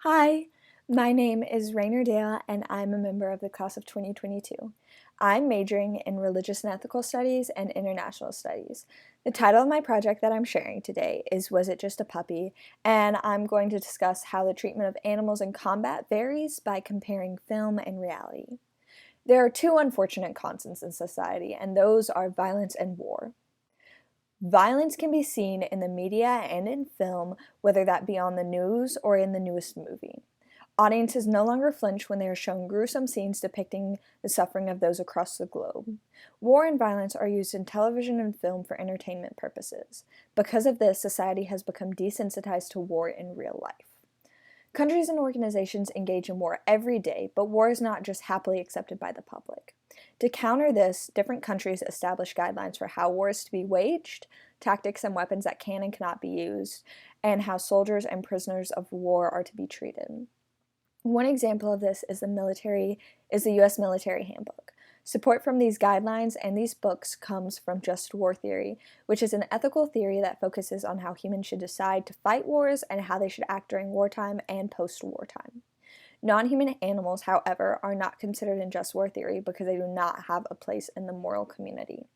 Hi, my name is Raynor Dail, and I'm a member of the class of 2022. I'm majoring in Religious and Ethical Studies and International Studies. The title of my project that I'm sharing today is Was It Just a Puppy? And I'm going to discuss how the treatment of animals in combat varies by comparing film and reality. There are two unfortunate constants in society, and those are violence and war. Violence can be seen in the media and in film, whether that be on the news or in the newest movie. Audiences no longer flinch when they are shown gruesome scenes depicting the suffering of those across the globe. War and violence are used in television and film for entertainment purposes. Because of this, society has become desensitized to war in real life. Countries and organizations engage in war every day, but war is not just happily accepted by the public. To counter this, different countries establish guidelines for how war is to be waged, tactics and weapons that can and cannot be used, and how soldiers and prisoners of war are to be treated. One example of this is the U.S. Military Handbook. Support from these guidelines and these books comes from just war theory, which is an ethical theory that focuses on how humans should decide to fight wars and how they should act during wartime and post-wartime. Non-human animals, however, are not considered in just war theory because they do not have a place in the moral community.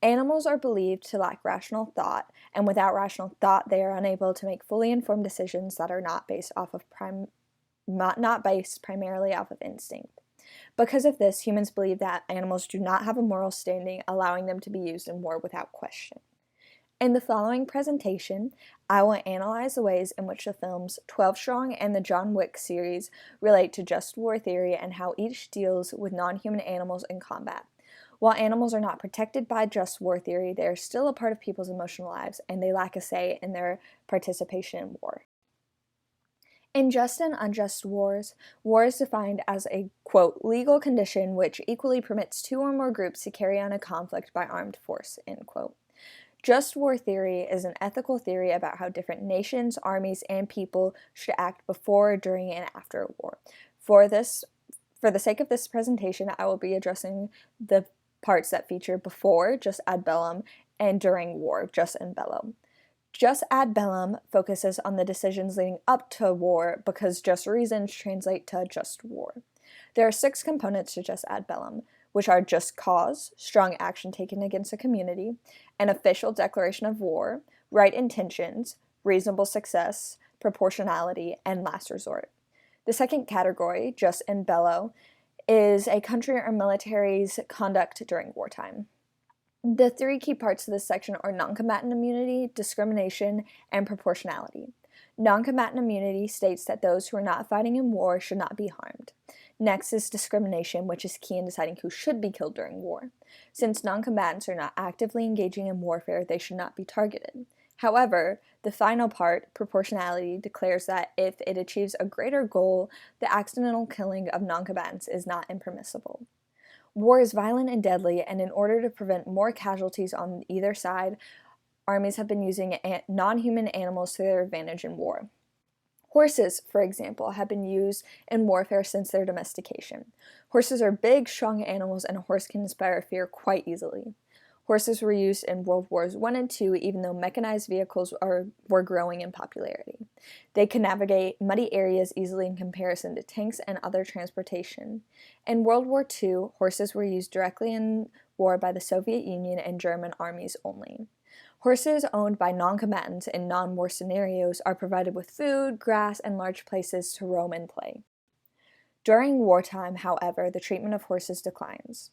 Animals are believed to lack rational thought, and without rational thought, they are unable to make fully informed decisions that are not based primarily off of instinct. Because of this, humans believe that animals do not have a moral standing, allowing them to be used in war without question. In the following presentation, I will analyze the ways in which the films 12 Strong and the John Wick series relate to just war theory and how each deals with non-human animals in combat. While animals are not protected by just war theory, they are still a part of people's emotional lives, and they lack a say in their participation in war. In just and unjust wars, war is defined as a, quote, legal condition which equally permits two or more groups to carry on a conflict by armed force, end quote. Just war theory is an ethical theory about how different nations, armies, and people should act before, during, and after a war. For the sake of this presentation, I will be addressing the parts that feature before, just ad bellum, and during war, just in bello. Just ad bellum focuses on the decisions leading up to war because just reasons translate to just war. There are 6 components to just ad bellum, which are just cause, strong action taken against a community, an official declaration of war, right intentions, reasonable success, proportionality, and last resort. The second category, just in bello, is a country or military's conduct during wartime. The 3 key parts of this section are non-combatant immunity, discrimination, and proportionality. Non-combatant immunity states that those who are not fighting in war should not be harmed. Next is discrimination, which is key in deciding who should be killed during war. Since non-combatants are not actively engaging in warfare, they should not be targeted. However, the final part, proportionality, declares that if it achieves a greater goal, the accidental killing of non-combatants is not impermissible. War is violent and deadly, and in order to prevent more casualties on either side, armies have been using non-human animals to their advantage in war. Horses, for example, have been used in warfare since their domestication. Horses are big, strong animals, and a horse can inspire fear quite easily. Horses were used in World Wars I and II, even though mechanized vehicles were growing in popularity. They could navigate muddy areas easily in comparison to tanks and other transportation. In World War II, horses were used directly in war by the Soviet Union and German armies only. Horses owned by non-combatants in non-war scenarios are provided with food, grass, and large places to roam and play. During wartime, however, the treatment of horses declines.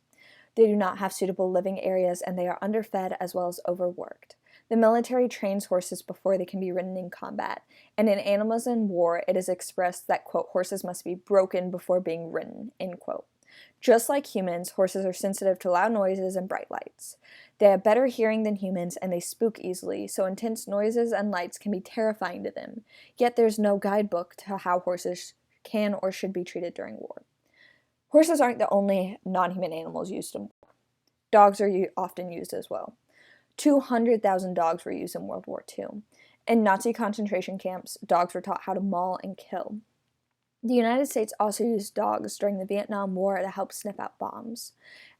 They do not have suitable living areas, and they are underfed as well as overworked. The military trains horses before they can be ridden in combat, and in Animals in War, it is expressed that, quote, horses must be broken before being ridden, end quote. Just like humans, horses are sensitive to loud noises and bright lights. They have better hearing than humans, and they spook easily, so intense noises and lights can be terrifying to them. Yet there's no guidebook to how horses can or should be treated during war. Horses aren't the only non-human animals used in war. Dogs are often used as well. 200,000 dogs were used in World War II. In Nazi concentration camps, dogs were taught how to maul and kill. The United States also used dogs during the Vietnam War to help sniff out bombs.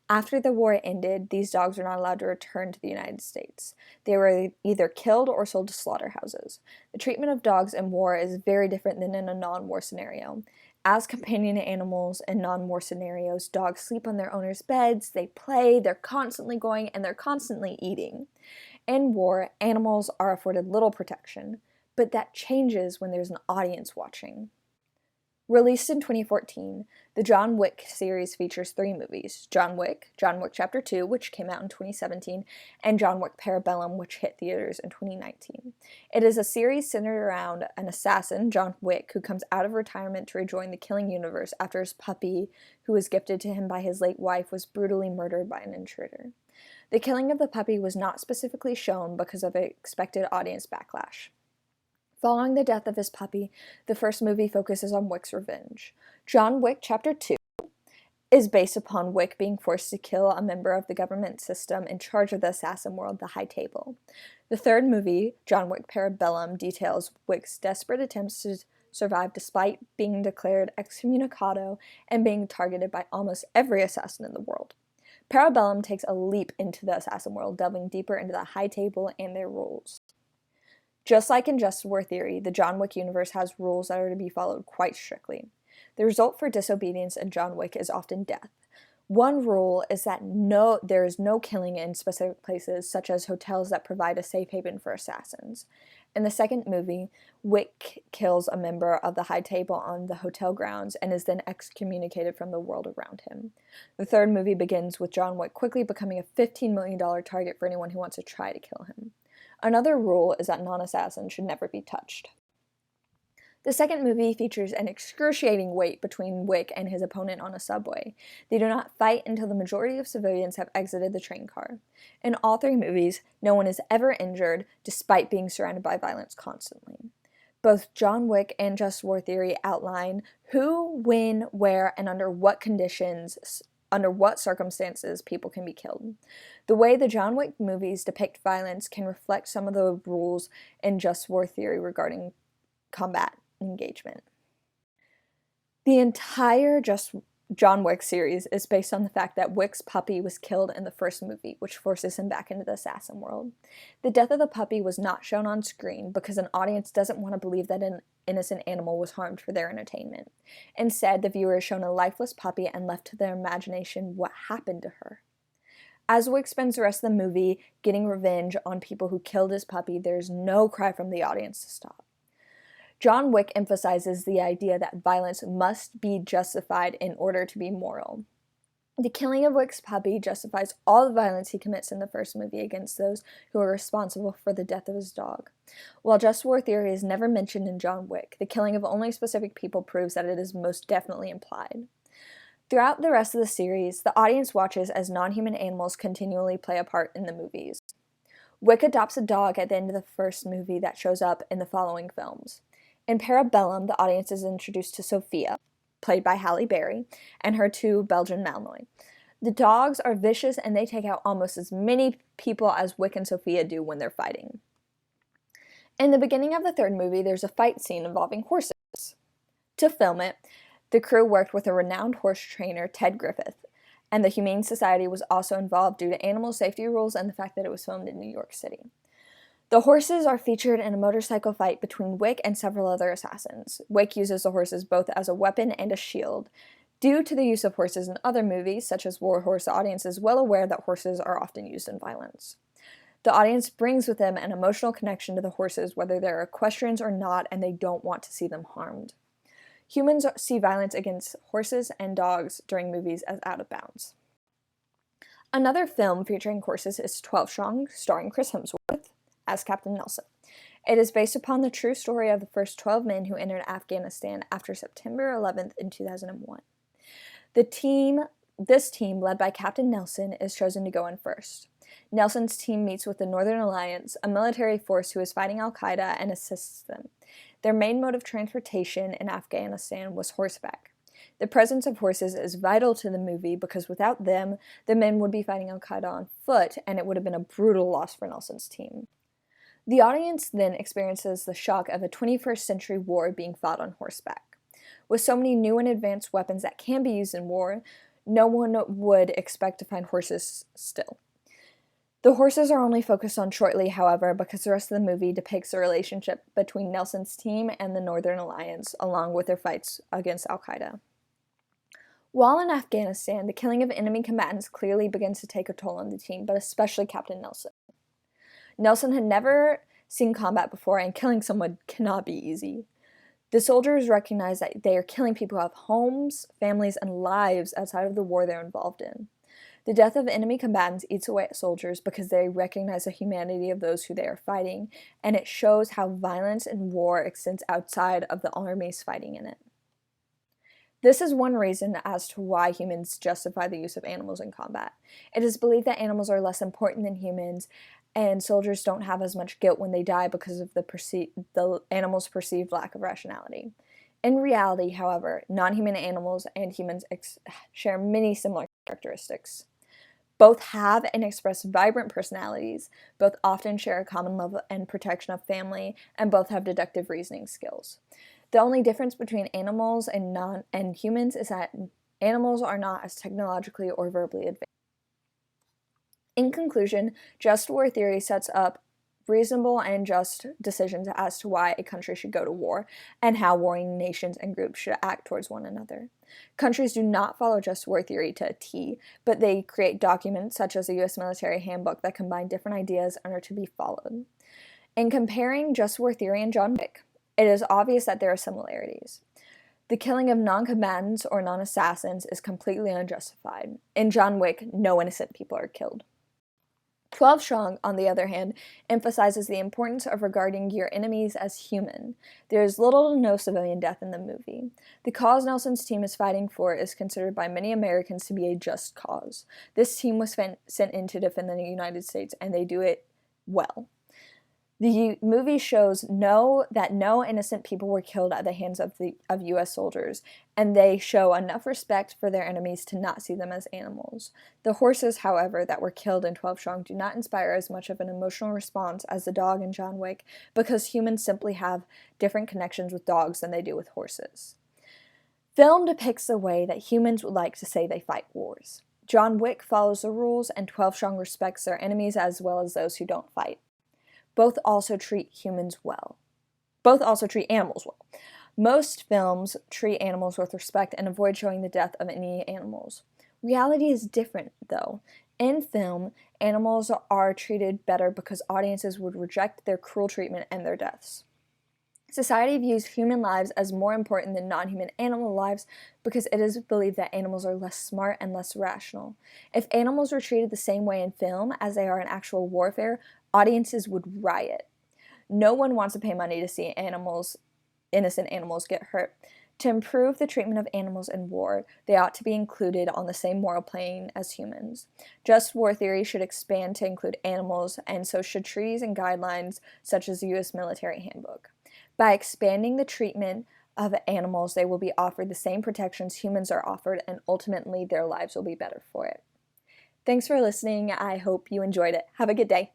After the war ended, these dogs were not allowed to return to the United States. They were either killed or sold to slaughterhouses. The treatment of dogs in war is very different than in a non-war scenario. As companion animals in non-war scenarios, dogs sleep on their owners' beds, they play, they're constantly going, and they're constantly eating. In war, animals are afforded little protection, but that changes when there's an audience watching. Released in 2014, the John Wick series features 3 movies: John Wick Chapter 2, which came out in 2017, and John Wick Parabellum, which hit theaters in 2019. It is a series centered around an assassin, John Wick, who comes out of retirement to rejoin the killing universe after his puppy, who was gifted to him by his late wife, was brutally murdered by an intruder. The killing of the puppy was not specifically shown because of expected audience backlash. Following the death of his puppy, the first movie focuses on Wick's revenge. John Wick Chapter 2 is based upon Wick being forced to kill a member of the government system in charge of the assassin world, the High Table. The third movie, John Wick Parabellum, details Wick's desperate attempts to survive despite being declared excommunicado and being targeted by almost every assassin in the world. Parabellum takes a leap into the assassin world, delving deeper into the High Table and their rules. Just like in Just War Theory, the John Wick universe has rules that are to be followed quite strictly. The result for disobedience in John Wick is often death. One rule is that there is no killing in specific places, such as hotels that provide a safe haven for assassins. In the second movie, Wick kills a member of the High Table on the hotel grounds and is then excommunicated from the world around him. The third movie begins with John Wick quickly becoming a $15 million target for anyone who wants to try to kill him. Another rule is that non-assassins should never be touched. The second movie features an excruciating wait between Wick and his opponent on a subway. They do not fight until the majority of civilians have exited the train car. In all 3 movies, no one is ever injured, despite being surrounded by violence constantly. Both John Wick and Just War Theory outline who, when, where, and under what circumstances people can be killed. The way the John Wick movies depict violence can reflect some of the rules in Just War Theory regarding combat engagement. The entire John Wick series is based on the fact that Wick's puppy was killed in the first movie, which forces him back into the assassin world. The death of the puppy was not shown on screen because an audience doesn't want to believe that an innocent animal was harmed for their entertainment. Instead, the viewer is shown a lifeless puppy and left to their imagination what happened to her. As Wick spends the rest of the movie getting revenge on people who killed his puppy, there's no cry from the audience to stop. John Wick emphasizes the idea that violence must be justified in order to be moral. The killing of Wick's puppy justifies all the violence he commits in the first movie against those who are responsible for the death of his dog. While Just War Theory is never mentioned in John Wick, the killing of only specific people proves that it is most definitely implied. Throughout the rest of the series, the audience watches as non-human animals continually play a part in the movies. Wick adopts a dog at the end of the first movie that shows up in the following films. In Parabellum, the audience is introduced to Sophia, played by Halle Berry, and her 2 Belgian Malinois. The dogs are vicious and they take out almost as many people as Wick and Sophia do when they're fighting. In the beginning of the third movie, there's a fight scene involving horses. To film it, the crew worked with a renowned horse trainer, Ted Griffith, and the Humane Society was also involved due to animal safety rules and the fact that it was filmed in New York City. The horses are featured in a motorcycle fight between Wick and several other assassins. Wick uses the horses both as a weapon and a shield. Due to the use of horses in other movies, such as War Horse, the audience is well aware that horses are often used in violence. The audience brings with them an emotional connection to the horses, whether they're equestrians or not, and they don't want to see them harmed. Humans see violence against horses and dogs during movies as out of bounds. Another film featuring horses is 12 Strong, starring Chris Hemsworth as Captain Nelson. It is based upon the true story of the first 12 men who entered Afghanistan after September 11th in 2001. This team, led by Captain Nelson, is chosen to go in first. Nelson's team meets with the Northern Alliance, a military force who is fighting al-Qaeda, and assists them. Their main mode of transportation in Afghanistan was horseback. The presence of horses is vital to the movie because without them, the men would be fighting al-Qaeda on foot, and it would have been a brutal loss for Nelson's team. The audience then experiences the shock of a 21st century war being fought on horseback. With so many new and advanced weapons that can be used in war, no one would expect to find horses still. The horses are only focused on shortly, however, because the rest of the movie depicts the relationship between Nelson's team and the Northern Alliance, along with their fights against Al-Qaeda. While in Afghanistan, the killing of enemy combatants clearly begins to take a toll on the team, but especially Captain Nelson. Nelson had never seen combat before, and killing someone cannot be easy. The soldiers recognize that they are killing people who have homes, families, and lives outside of the war they're involved in. The death of enemy combatants eats away at soldiers because they recognize the humanity of those who they are fighting, and it shows how violence in war extends outside of the armies fighting in it. This is one reason as to why humans justify the use of animals in combat. It is believed that animals are less important than humans, and soldiers don't have as much guilt when they die because of the animal's perceived lack of rationality. In reality, however, non-human animals and humans share many similar characteristics. Both have and express vibrant personalities, both often share a common love and protection of family, and both have deductive reasoning skills. The only difference between animals and humans is that animals are not as technologically or verbally advanced. In conclusion, just war theory sets up reasonable and just decisions as to why a country should go to war and how warring nations and groups should act towards one another. Countries do not follow just war theory to a T, but they create documents such as the U.S. military handbook that combine different ideas and are to be followed. In comparing just war theory and John Wick, it is obvious that there are similarities. The killing of non-combatants or non-assassins is completely unjustified. In John Wick, no innocent people are killed. 12 Strong, on the other hand, emphasizes the importance of regarding your enemies as human. There is little to no civilian death in the movie. The cause Nelson's team is fighting for is considered by many Americans to be a just cause. This team was sent in to defend the United States, and they do it well. The movie shows that no innocent people were killed at the hands of U.S. soldiers, and they show enough respect for their enemies to not see them as animals. The horses, however, that were killed in 12 Strong do not inspire as much of an emotional response as the dog in John Wick, because humans simply have different connections with dogs than they do with horses. Film depicts the way that humans would like to say they fight wars. John Wick follows the rules, and 12 Strong respects their enemies as well as those who don't fight. Both also treat animals well. Most films treat animals with respect and avoid showing the death of any animals. Reality is different, though. In film, animals are treated better because audiences would reject their cruel treatment and their deaths. Society views human lives as more important than non-human animal lives because it is believed that animals are less smart and less rational. If animals were treated the same way in film as they are in actual warfare, audiences would riot. No one wants to pay money to see innocent animals get hurt. To improve the treatment of animals in war, they ought to be included on the same moral plane as humans. Just war theory should expand to include animals, and so should treaties and guidelines such as the U.S. military handbook. By expanding the treatment of animals, they will be offered the same protections humans are offered, and ultimately their lives will be better for it. Thanks for listening. I hope you enjoyed it. Have a good day.